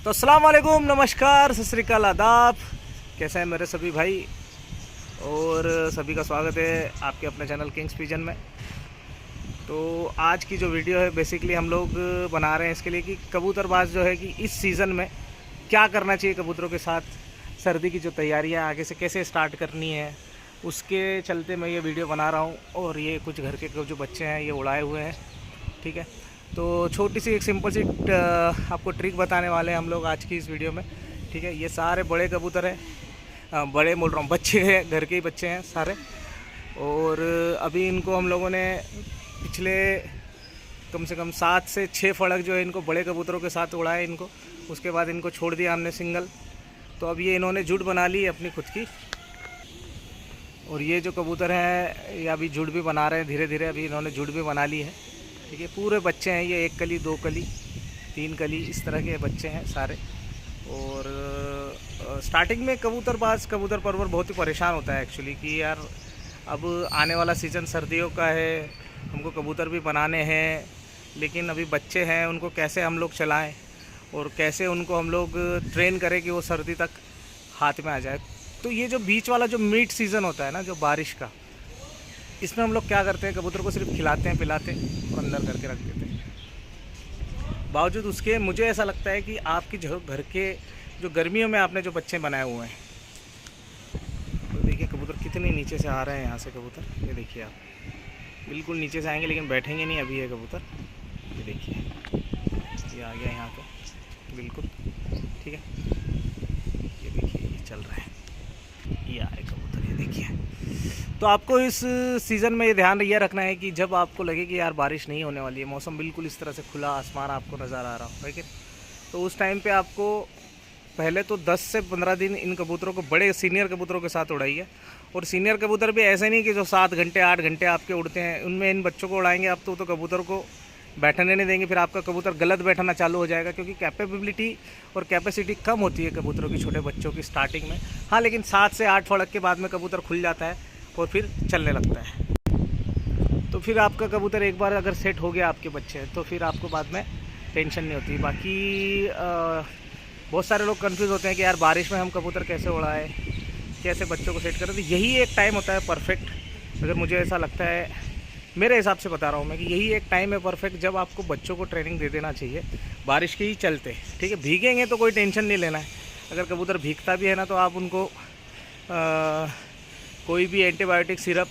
तो अस्सलाम वालेकुम, नमस्कार, सत श्री अकाल, आदाब। कैसे हैं मेरे सभी भाई, और सभी का स्वागत है आपके अपने चैनल किंग्स पिजन में। तो आज की जो वीडियो है बेसिकली हम लोग बना रहे हैं इसके लिए कि कबूतरबाज जो है कि इस सीज़न में क्या करना चाहिए कबूतरों के साथ, सर्दी की जो तैयारियां आगे से कैसे स्टार्ट करनी है, उसके चलते मैं ये वीडियो बना रहा हूँ। और ये कुछ घर के जो बच्चे हैं ये उड़ाए हुए हैं, ठीक है। तो छोटी सी एक सिंपल सी आपको ट्रिक बताने वाले हैं हम लोग आज की इस वीडियो में, ठीक है। ये सारे बड़े कबूतर हैं, बड़े बोल रहा हूँ, बच्चे हैं, घर के ही बच्चे हैं सारे। और अभी इनको हम लोगों ने पिछले कम से कम 7 से 6 फड़क जो है इनको बड़े कबूतरों के साथ उड़ाया इनको। उसके बाद इनको छोड़ दिया हमने सिंगल। तो अब ये इन्होंने जुड़ बना ली अपनी खुद की। और ये जो कबूतर हैं ये अभी जुड़ भी बना रहे हैं धीरे धीरे, अभी इन्होंने जुड़ भी बना ली है, ठीक है। पूरे बच्चे हैं ये, 1 कली 2 कली 3 कली इस तरह के बच्चे हैं सारे। और स्टार्टिंग में कबूतर परवर बहुत ही परेशान होता है एक्चुअली कि यार अब आने वाला सीज़न सर्दियों का है, हमको कबूतर भी बनाने हैं, लेकिन अभी बच्चे हैं, उनको कैसे हम लोग चलाएं और कैसे उनको हम लोग ट्रेन करें कि वो सर्दी तक हाथ में आ जाए। तो ये जो बीच वाला जो मिड सीज़न होता है ना, जो बारिश का, इसमें हम लोग क्या करते हैं, कबूतर को सिर्फ खिलाते हैं, पिलाते हैं और अंदर करके रख देते हैं। बावजूद उसके मुझे ऐसा लगता है कि आपकी जो घर के जो गर्मियों में आपने जो बच्चे बनाए हुए हैं, तो देखिए कबूतर कितने नीचे से आ रहे हैं यहाँ से कबूतर। ये देखिए आप, बिल्कुल नीचे से आएंगे लेकिन बैठेंगे नहीं अभी ये कबूतर। ये देखिए ये आ गया यहाँ पे बिल्कुल, ठीक है। ये देखिए ये चल रहा है, ये आए कबूतर, ये देखिए। तो आपको इस सीज़न में ये ध्यान ये रखना है कि जब आपको लगे कि यार बारिश नहीं होने वाली है, मौसम बिल्कुल इस तरह से खुला आसमान आपको नज़र आ रहा हो, ठीक है, तो उस टाइम पे आपको पहले तो 10 से 15 दिन इन कबूतरों को, बड़े सीनियर कबूतरों के साथ उड़ाइए। और सीनियर कबूतर भी ऐसे नहीं कि जो 7 घंटे 8 घंटे आपके उड़ते हैं, उनमें इन बच्चों को उड़ाएंगे आप तो कबूतर को बैठने नहीं देंगे, फिर आपका कबूतर गलत बैठना चालू हो जाएगा, क्योंकि कैपेबिलिटी और कैपेसिटी कम होती है कबूतरों की, छोटे बच्चों की स्टार्टिंग में। हाँ, लेकिन 7 से 8 फड़क के बाद में कबूतर खुल जाता है और फिर चलने लगता है। तो फिर आपका कबूतर एक बार अगर सेट हो गया आपके बच्चे, तो फिर आपको बाद में टेंशन नहीं होती। बाकी बहुत सारे लोग कंफ्यूज होते हैं कि यार बारिश में हम कबूतर कैसे उड़ाएं, कैसे बच्चों को सेट करें। तो यही एक टाइम होता है परफेक्ट, अगर मुझे ऐसा लगता है, मेरे हिसाब से बता रहा हूँ मैं, कि यही एक टाइम है परफेक्ट जब आपको बच्चों को ट्रेनिंग दे देना चाहिए बारिश के ही चलते, ठीक है। भीगेंगे तो कोई टेंशन नहीं लेना है। अगर कबूतर भीगता भी है ना, तो आप उनको कोई भी एंटीबायोटिक सिरप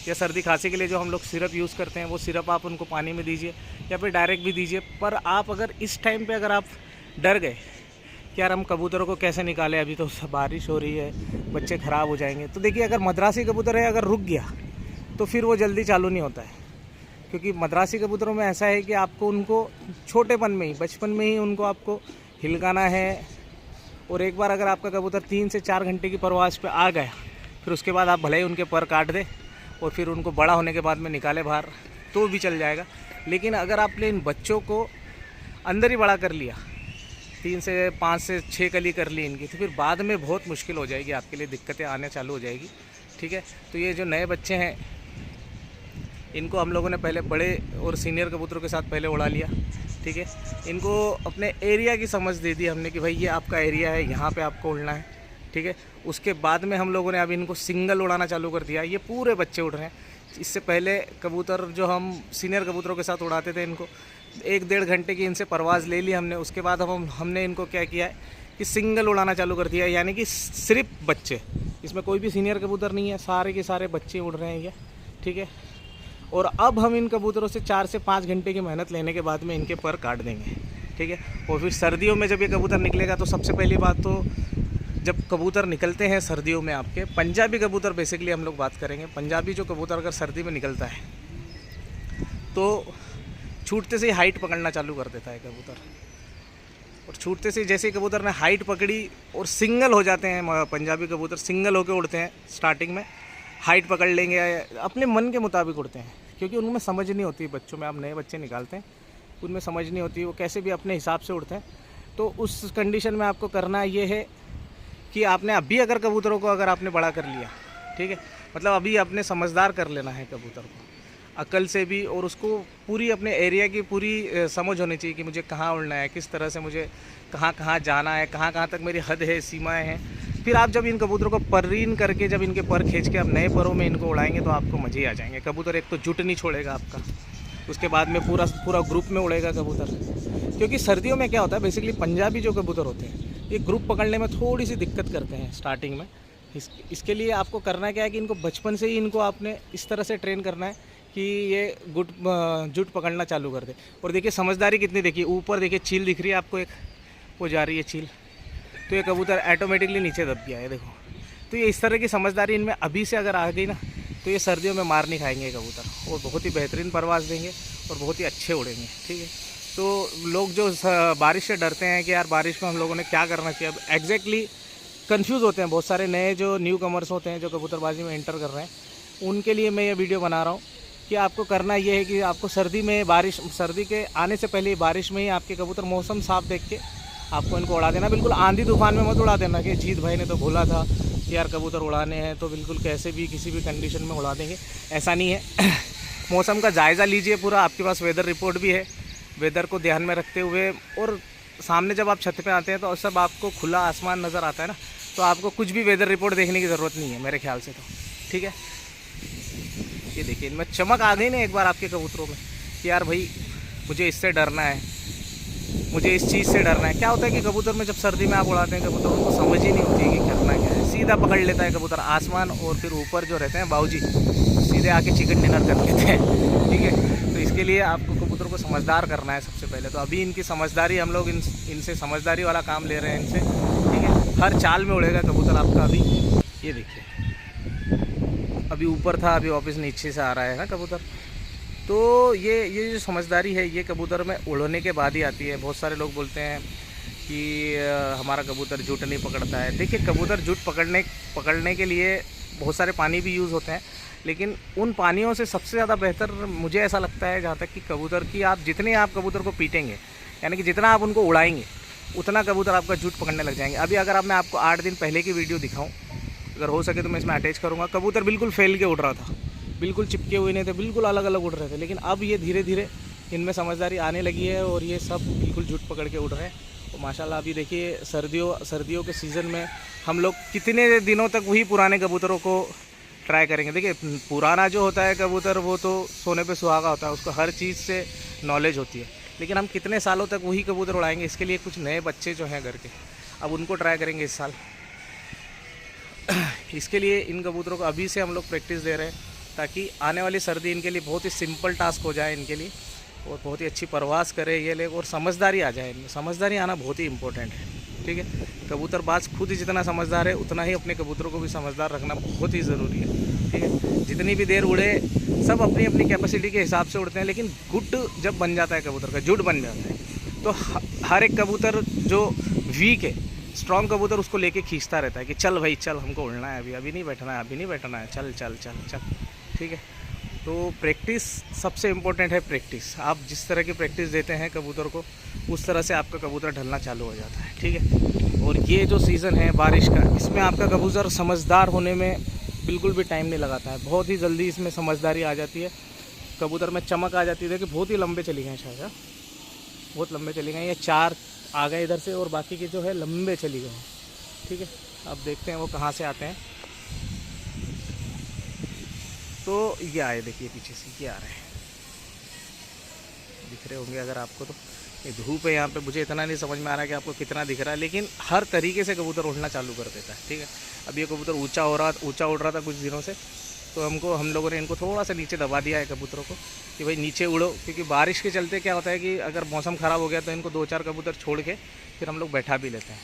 या सर्दी खांसी के लिए जो हम लोग सिरप यूज़ करते हैं, वो सिरप आप उनको पानी में दीजिए या फिर डायरेक्ट भी दीजिए। पर आप अगर इस टाइम पे अगर आप डर गए कि यार हम कबूतरों को कैसे निकालें, अभी तो बारिश हो रही है, बच्चे ख़राब हो जाएंगे, तो देखिए अगर मद्रासी कबूतर है, अगर रुक गया तो फिर वो जल्दी चालू नहीं होता है। क्योंकि मद्रासी कबूतरों में ऐसा है कि आपको उनको छोटेपन में ही, बचपन में ही उनको आपको हिलकाना है। और एक बार अगर आपका कबूतर 3 से 4 घंटे की परवाज़ पे आ गया, फिर उसके बाद आप भले ही उनके पर काट दें और फिर उनको बड़ा होने के बाद में निकाले बाहर, तो भी चल जाएगा। लेकिन अगर आपने इन बच्चों को अंदर ही बड़ा कर लिया, 3 से 5 से 6 कली कर ली इनकी, तो फिर बाद में बहुत मुश्किल हो जाएगी, आपके लिए दिक्कतें आने चालू हो जाएगी, ठीक है। तो ये जो नए बच्चे हैं, इनको हम लोगों ने पहले बड़े और सीनियर कबूतरों के साथ पहले उड़ा लिया, ठीक है। इनको अपने एरिया की समझ दे दी हमने कि भाई ये आपका एरिया है, यहाँ पे आपको उड़ना है, ठीक है। उसके बाद में हम लोगों ने अब इनको सिंगल उड़ाना चालू कर दिया। ये पूरे बच्चे उड़ रहे हैं। इससे पहले कबूतर जो हम सीनियर कबूतरों के साथ उड़ाते थे, इनको 1-1.5 घंटे की इनसे परवाज़ ले ली हमने। उसके बाद हमने इनको क्या किया है कि सिंगल उड़ाना चालू कर दिया, यानी कि सिर्फ बच्चे, इसमें कोई भी सीनियर कबूतर नहीं है, सारे के सारे बच्चे उड़ रहे हैं ये, ठीक है। और अब हम इन कबूतरों से 4 से 5 घंटे की मेहनत लेने के बाद में इनके पर काट देंगे, ठीक है। और फिर सर्दियों में जब ये कबूतर निकलेगा, तो सबसे पहली बात तो जब कबूतर निकलते हैं सर्दियों में, आपके पंजाबी कबूतर बेसिकली हम लोग बात करेंगे। पंजाबी जो कबूतर अगर सर्दी में निकलता है तो छूटते से ही हाइट पकड़ना चालू कर देता है कबूतर। और छूटते से जैसे ही कबूतर ने हाइट पकड़ी और सिंगल हो जाते हैं, पंजाबी कबूतर सिंगल होकर उड़ते हैं, स्टार्टिंग में हाइट पकड़ लेंगे, अपने मन के मुताबिक उड़ते हैं, क्योंकि उनमें समझ नहीं होती। बच्चों में आप नए बच्चे निकालते हैं, उनमें समझ नहीं होती, वो कैसे भी अपने हिसाब से उड़ते हैं। तो उस कंडीशन में आपको करना ये है कि आपने अभी अगर कबूतरों को अगर आपने बड़ा कर लिया, ठीक है, मतलब अभी आपने समझदार कर लेना है कबूतर को। अकल से भी, और उसको पूरी अपने एरिया की पूरी समझ होनी चाहिए कि मुझे कहाँ उड़ना है, किस तरह से मुझे कहाँ कहाँ जाना है, कहाँ कहाँ तक मेरी हद है, सीमाएं हैं। फिर आप जब इन कबूतरों को पररीन करके जब इनके पर खींच के आप नए परों में इनको उड़ाएंगे तो आपको मज़े ही आ जाएंगे। कबूतर एक तो जुट नहीं छोड़ेगा आपका, उसके बाद में पूरा पूरा ग्रुप में उड़ेगा कबूतर। क्योंकि सर्दियों में क्या होता है, बेसिकली पंजाबी जो कबूतर होते हैं ये ग्रुप पकड़ने में थोड़ी सी दिक्कत करते हैं स्टार्टिंग में। इसके लिए आपको करना क्या है कि इनको बचपन से ही इनको आपने इस तरह से ट्रेन करना है कि ये जुट पकड़ना चालू कर दे। और देखिए समझदारी कितनी, देखिए ऊपर देखिए चील दिख रही है आपको, एक वो जा रही है चील, तो ये कबूतर ऑटोमेटिकली नीचे दब गया है देखो। तो ये इस तरह की समझदारी इनमें अभी से अगर आ गई ना तो ये सर्दियों में मार नहीं खाएंगे कबूतर, और बहुत ही बेहतरीन परवाज़ देंगे और बहुत ही अच्छे उड़ेंगे। ठीक है, तो लोग जो बारिश से डरते हैं कि यार बारिश में हम लोगों ने क्या करना चाहिए, अब एग्जैक्टली कंफ्यूज होते हैं बहुत सारे नए जो न्यू कमर्स होते हैं जो कबूतरबाजी में एंटर कर रहे हैं, उनके लिए मैं ये वीडियो बना रहा हूँ कि आपको करना ये है कि आपको सर्दी के आने से पहले बारिश में ही आपके कबूतर मौसम साफ देख के आपको इनको उड़ा देना। बिल्कुल आंधी तूफान में मत उड़ा देना कि जीत भाई ने तो बोला था कि यार कबूतर उड़ाने हैं तो बिल्कुल कैसे भी किसी भी कंडीशन में उड़ा देंगे, ऐसा नहीं है। मौसम का जायज़ा लीजिए पूरा, आपके पास वेदर रिपोर्ट भी है, वेदर को ध्यान में रखते हुए, और सामने जब आप छत पे आते हैं तो सब आपको खुला आसमान नज़र आता है ना, तो आपको कुछ भी वेदर रिपोर्ट देखने की ज़रूरत नहीं है मेरे ख्याल से तो। ठीक है, ये देखिए इनमें चमक आ गई ना एक बार आपके कबूतरों में कि यार भाई मुझे इससे डरना है, मुझे इस चीज़ से डरना है। क्या होता है कि कबूतर में जब सर्दी में आप उड़ाते हैं कबूतर, उनको समझ ही नहीं होती है कि करना क्या है, सीधा पकड़ लेता है कबूतर आसमान, और फिर ऊपर जो रहते हैं बाबूजी सीधे आके चिकन डिनर कर लेते हैं। ठीक है, तो इसके लिए आपको कबूतर को समझदार करना है सबसे पहले। तो अभी इनकी समझदारी, हम लोग इनसे समझदारी वाला काम ले रहे हैं इनसे। ठीक है, हर चाल में उड़ेगा कबूतर आपका। अभी ये देखिए अभी ऊपर था, अभी वापस नीचे से आ रहा है ना कबूतर। तो ये जो समझदारी है ये कबूतर में उड़ने के बाद ही आती है। बहुत सारे लोग बोलते हैं कि हमारा कबूतर जुट नहीं पकड़ता है। देखिए कबूतर जुट पकड़ने के लिए बहुत सारे पानी भी यूज़ होते हैं, लेकिन उन पानियों से सबसे ज़्यादा बेहतर मुझे ऐसा लगता है जहाँ तक कि कबूतर की जितने आप कबूतर को पीटेंगे, यानी कि जितना आप उनको उड़ाएंगे उतना कबूतर आपका जुट पकड़ने लग जाएंगे। अभी अगर मैं आपको 8 दिन पहले की वीडियो दिखाऊँ, अगर हो सके तो मैं इसमें अटैच करूँगा, कबूतर बिल्कुल फैल के उड़ रहा था, बिल्कुल चिपके हुए नहीं थे, बिल्कुल अलग अलग उड़ रहे थे। लेकिन अब ये धीरे धीरे इनमें समझदारी आने लगी है और ये सब बिल्कुल जुट पकड़ के उड़ रहे हैं। तो माशाल्लाह अभी देखिए सर्दियों के सीज़न में हम लोग कितने दिनों तक वही पुराने कबूतरों को ट्राई करेंगे। देखिए पुराना जो होता है कबूतर वो तो सोने पे सुहागा होता है, उसको हर चीज़ से नॉलेज होती है, लेकिन हम कितने सालों तक वही कबूतर उड़ाएंगे। इसके लिए कुछ नए बच्चे जो हैं घर के, अब उनको ट्राई करेंगे इस साल। इसके लिए इन कबूतरों को अभी से हम लोग प्रैक्टिस दे रहे हैं ताकि आने वाली सर्दी इनके लिए बहुत ही सिंपल टास्क हो जाए इनके लिए, और बहुत ही अच्छी परवास करे ये लोग, और समझदारी आ जाए इनमें। समझदारी आना बहुत ही इंपॉर्टेंट है। ठीक है, कबूतरबाज खुद जितना समझदार है उतना ही अपने कबूतरों को भी समझदार रखना बहुत ही ज़रूरी है। ठीक है, जितनी भी देर उड़े सब अपनी अपनी कैपेसिटी के हिसाब से उड़ते हैं, लेकिन गुट जब बन जाता है कबूतर का, जुट बन जाता है, तो हर एक कबूतर जो वीक है, स्ट्रॉन्ग कबूतर उसको लेके खींचता रहता है कि चल भाई चल, हमको उड़ना है, अभी नहीं बैठना है, अभी नहीं बैठना है, चल चल चल चल। ठीक है, तो प्रैक्टिस सबसे इम्पोर्टेंट है। प्रैक्टिस आप जिस तरह की प्रैक्टिस देते हैं कबूतर को, उस तरह से आपका कबूतर ढलना चालू हो जाता है। ठीक है, और ये जो सीज़न है बारिश का, इसमें आपका कबूतर समझदार होने में बिल्कुल भी टाइम नहीं लगाता है, बहुत ही जल्दी इसमें समझदारी आ जाती है, कबूतर में चमक आ जाती है। देखिए बहुत ही लंबे चली गए शायद, बहुत लंबे चले गए, ये 4 आ गए इधर से और बाकी के जो है लंबे चली गए। ठीक है, अब देखते हैं वो कहाँ से आते हैं। तो ये आए, देखिए पीछे से ये आ रहे हैं, दिख रहे होंगे अगर आपको। तो ये धूप है यहाँ पे, मुझे इतना नहीं समझ में आ रहा है कि आपको कितना दिख रहा है, लेकिन हर तरीके से कबूतर उड़ना चालू कर देता है। ठीक है, अब ये कबूतर ऊंचा उड़ रहा था कुछ दिनों से, तो हम लोगों ने इनको थोड़ा सा नीचे दबा दिया है कबूतरों को कि भाई नीचे उड़ो, क्योंकि बारिश के चलते क्या होता है कि अगर मौसम ख़राब हो गया तो इनको 2-4 कबूतर छोड़ के फिर हम लोग बैठा भी लेते हैं।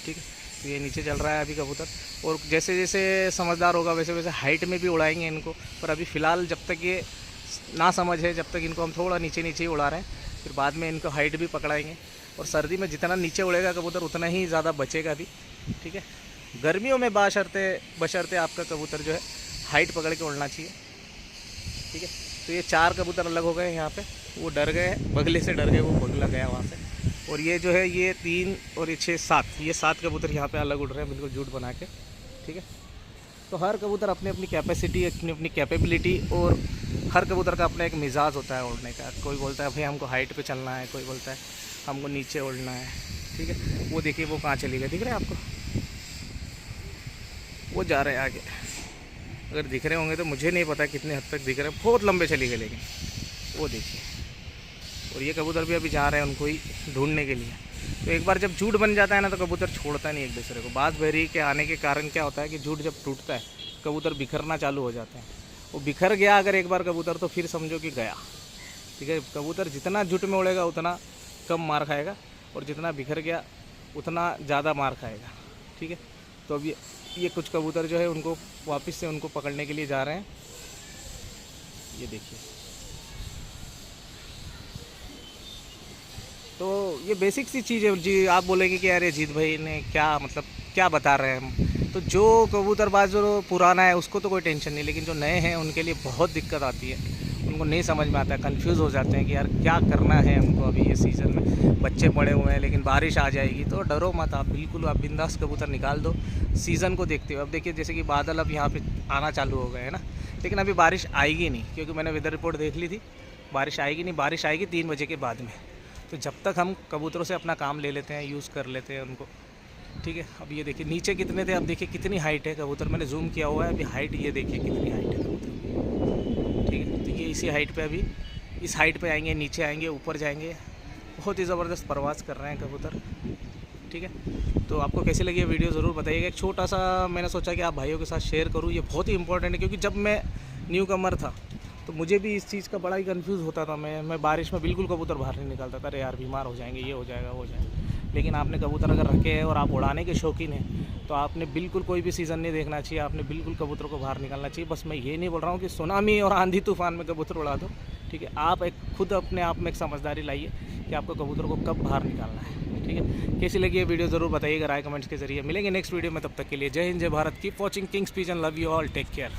ठीक है, तो ये नीचे चल रहा है अभी कबूतर, और जैसे जैसे समझदार होगा वैसे वैसे हाइट में भी उड़ाएंगे इनको, पर अभी फ़िलहाल जब तक ये ना समझ है, जब तक इनको हम थोड़ा नीचे नीचे ही उड़ा रहे हैं, फिर बाद में इनको हाइट भी पकड़ाएंगे। और सर्दी में जितना नीचे उड़ेगा कबूतर उतना ही ज़्यादा बचेगा भी। ठीक है, गर्मियों में बशर्ते आपका कबूतर जो है हाइट पकड़ के उड़ना चाहिए। ठीक है, तो ये 4 कबूतर अलग हो गए यहाँ पे, वो डर गए, बगले से डर गए, वो बगला गया वहाँ से। और ये जो है ये 3 और ये 6 7, ये 7 कबूतर यहाँ पे अलग उड़ रहे हैं बिल्कुल जुट बना के। ठीक है, तो हर कबूतर अपनी अपनी कैपेसिटी, अपनी अपनी कैपेबिलिटी, और हर कबूतर का अपना एक मिजाज होता है उड़ने का। कोई बोलता है भाई हमको हाइट पे चलना है, कोई बोलता है हमको नीचे उड़ना है, ठीक है। वो देखिए वो कहाँ चली गई, दिख रहा है आपको? वो जा रहे हैं आगे, अगर दिख रहे होंगे तो मुझे नहीं पता कितने हद तक दिख रहे हैं, बहुत लंबे चली गए लेकिन वो देखिए। और ये कबूतर भी अभी जा रहे हैं उनको ही ढूंढने के लिए। तो एक बार जब झूठ बन जाता है ना तो कबूतर छोड़ता नहीं एक दूसरे को। बाज बहरी के आने के कारण क्या होता है कि झूठ जब टूटता है कबूतर बिखरना चालू हो जाते हैं। वो बिखर गया अगर एक बार कबूतर तो फिर समझो कि गया, ठीक है। कबूतर जितना झूठ में उड़ेगा उतना कम मार खाएगा, और जितना बिखर गया उतना ज़्यादा मार खाएगा, ठीक है। तो अब ये कुछ कबूतर जो है उनको वापस से उनको पकड़ने के लिए जा रहे हैं। ये देखिए, तो ये बेसिक सी चीज़ है जी। आप बोलेंगे कि अरे जीत भाई ने क्या मतलब क्या बता रहे हैं हम। तो जो कबूतरबाज जो पुराना है उसको तो कोई टेंशन नहीं, लेकिन जो नए हैं उनके लिए बहुत दिक्कत आती है। उनको नहीं समझ में आता है, कंफ्यूज हो जाते हैं कि यार क्या करना है हमको अभी ये सीज़न में। बच्चे पड़े हुए हैं लेकिन बारिश आ जाएगी, तो डरो मत आप, बिल्कुल आप बिंदास कबूतर निकाल दो सीज़न को देखते हुए। अब देखिए जैसे कि बादल अब यहाँ पे आना चालू हो गए हैं ना, लेकिन अभी बारिश आएगी नहीं, क्योंकि मैंने वेदर रिपोर्ट देख ली थी, बारिश आएगी नहीं। बारिश आएगी 3 बजे के बाद में। तो जब तक हम कबूतरों से अपना काम ले लेते हैं, यूज़ कर लेते हैं उनको, ठीक है। अब ये देखिए नीचे कितने थे, अब देखिए कितनी हाइट है कबूतर। मैंने जूम किया हुआ है, अभी हाइट ये देखिए कितनी हाइट है कबूतर, ठीक है। तो ये इसी हाइट पे अभी इस हाइट पे आएंगे, नीचे आएंगे, ऊपर जाएंगे। बहुत ही ज़बरदस्त प्रवास कर रहे हैं कबूतर, ठीक है। तो आपको कैसी लगी ये वीडियो ज़रूर बताइएगा। एक छोटा सा मैंने सोचा कि आप भाइयों के साथ शेयर करूँ, ये बहुत ही इंपॉर्टेंट है। क्योंकि जब मैं न्यू कमर था तो मुझे भी इस चीज़ का बड़ा ही कंफ्यूज होता था। मैं बारिश में बिल्कुल कबूतर बाहर नहीं निकालता था। अरे यार बीमार हो जाएंगे, ये हो जाएगा, वो हो जाएगा। लेकिन आपने कबूतर अगर रखे हैं और आप उड़ाने के शौकीन हैं तो आपने बिल्कुल कोई भी सीज़न नहीं देखना चाहिए, आपने बिल्कुल कबूतर को बाहर निकालना चाहिए। बस मैं ये नहीं बोल रहा हूँ कि सुनामी और आंधी तूफान में कबूतर उड़ा दो, ठीक है। आप एक खुद अपने आप में एक समझदारी लाइए कि आपको कबूतर को कब बाहर निकालना है, ठीक है। कैसी लगी ये वीडियो ज़रूर बताइएगा राय कमेंट्स के जरिए। मिलेंगे नेक्स्ट वीडियो में, तब तक के लिए जय हिंद, जय Bharat. Keep watching Kings Pigeon, love you all, take care.